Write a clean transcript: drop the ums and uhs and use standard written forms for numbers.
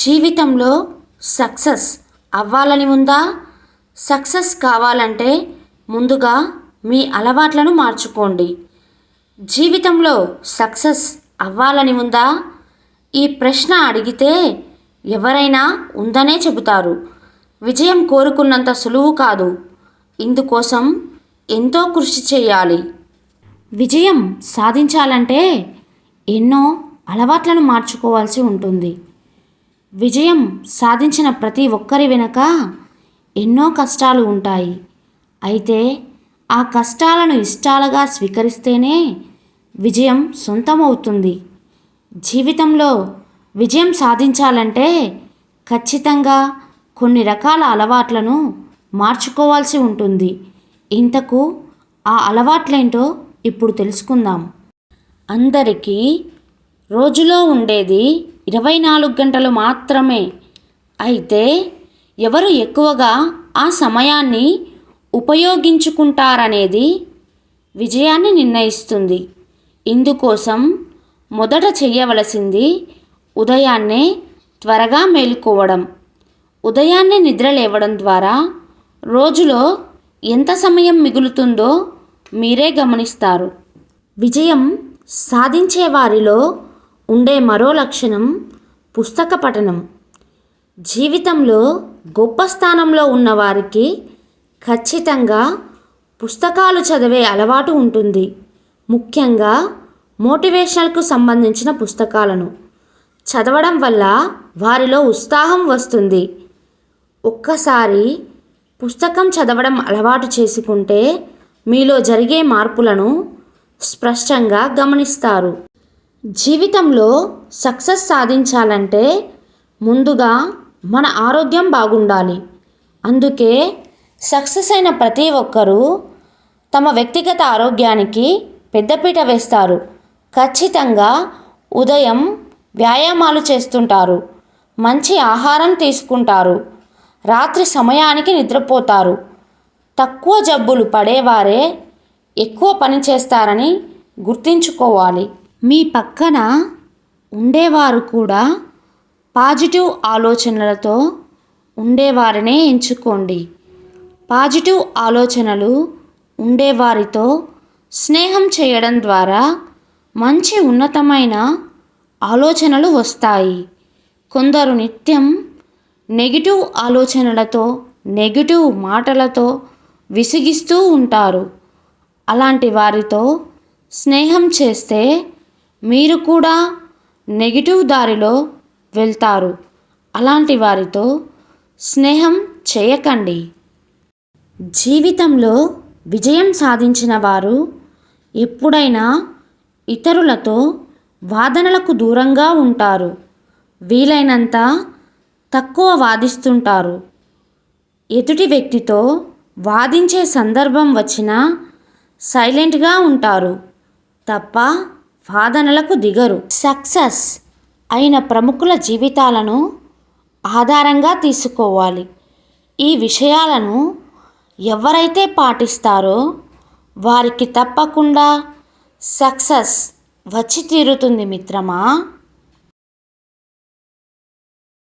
జీవితంలో సక్సెస్ అవ్వాలని ఉందా? సక్సెస్ కావాలంటే ముందుగా మీ అలవాట్లను మార్చుకోండి. జీవితంలో సక్సెస్ అవ్వాలని ఉందా? ఈ ప్రశ్న అడిగితే ఎవరైనా ఉందనే చెబుతారు. విజయం కోరుకున్నంత సులువు కాదు. ఇందుకోసం ఎంతో కృషి చేయాలి. విజయం సాధించాలంటే ఎన్నో అలవాట్లను మార్చుకోవాల్సి ఉంటుంది. విజయం సాధించిన ప్రతి ఒక్కరి వెనుక ఎన్నో కష్టాలు ఉంటాయి. అయితే ఆ కష్టాలను ఇష్టాలుగా స్వీకరిస్తేనే విజయం సొంతమవుతుంది. జీవితంలో విజయం సాధించాలంటే ఖచ్చితంగా కొన్ని రకాల అలవాట్లను మార్చుకోవాల్సి ఉంటుంది. ఇంతకు ఆ అలవాట్లేంటో ఇప్పుడు తెలుసుకుందాం. అందరికీ రోజులో ఉండేది 24 గంటలు మాత్రమే. అయితే ఎవరు ఎక్కువగా ఆ సమయాన్ని ఉపయోగించుకుంటారనేది విజయాన్ని నిర్ణయిస్తుంది. ఇందుకోసం మొదట చేయవలసింది ఉదయాన్నే త్వరగా మేలుకోవడం. ఉదయాన్నే నిద్ర లేవడం ద్వారా రోజులో ఎంత సమయం మిగులుతుందో మీరే గమనిస్తారు. విజయం సాధించే వారిలో ఉండే మరో లక్షణం పుస్తక పఠనం. జీవితంలో గొప్ప స్థానంలో ఉన్నవారికి ఖచ్చితంగా పుస్తకాలు చదివే అలవాటు ఉంటుంది. ముఖ్యంగా మోటివేషనల్కు సంబంధించిన పుస్తకాలను చదవడం వల్ల వారిలో ఉత్సాహం వస్తుంది. ఒక్కసారి పుస్తకం చదవడం అలవాటు చేసుకుంటే మీలో జరిగే మార్పులను స్పష్టంగా గమనిస్తారు. జీవితంలో సక్సెస్ సాధించాలంటే ముందుగా మన ఆరోగ్యం బాగుండాలి. అందుకే సక్సెస్ అయిన ప్రతి ఒక్కరూ తమ వ్యక్తిగత ఆరోగ్యానికి పెద్దపీట వేస్తారు. ఖచ్చితంగా ఉదయం వ్యాయామాలు చేస్తుంటారు, మంచి ఆహారం తీసుకుంటారు, రాత్రి సమయానికి నిద్రపోతారు. తక్కువ జబ్బులు పడేవారే ఎక్కువ పని చేస్తారని గుర్తుంచుకోవాలి. మీ పక్కన ఉండేవారు కూడా పాజిటివ్ ఆలోచనలతో ఉండేవారినే ఎంచుకోండి. పాజిటివ్ ఆలోచనలు ఉండేవారితో స్నేహం చేయడం ద్వారా మంచి ఉన్నతమైన ఆలోచనలు వస్తాయి. కొందరు నిత్యం నెగిటివ్ ఆలోచనలతో నెగిటివ్ మాటలతో విసిగిస్తూ ఉంటారు. అలాంటి వారితో స్నేహం చేస్తే మీరు కూడా నెగిటివ్ దారిలో వెళ్తారు. అలాంటి వారితో స్నేహం చేయకండి. జీవితంలో విజయం సాధించిన వారు ఎప్పుడైనా ఇతరులతో వాదనలకు దూరంగా ఉంటారు. వీలైనంత తక్కువ వాదిస్తుంటారు. ఎదుటి వ్యక్తితో వాదించే సందర్భం వచ్చినా సైలెంట్గా ఉంటారు తప్ప వాదనలకు దిగరు. సక్సెస్ అయిన ప్రముఖుల జీవితాలను ఆధారంగా తీసుకోవాలి. ఈ విషయాలను ఎవరైతే పాటిస్తారో వారికి తప్పకుండా సక్సెస్ వచ్చి తీరుతుంది మిత్రమా.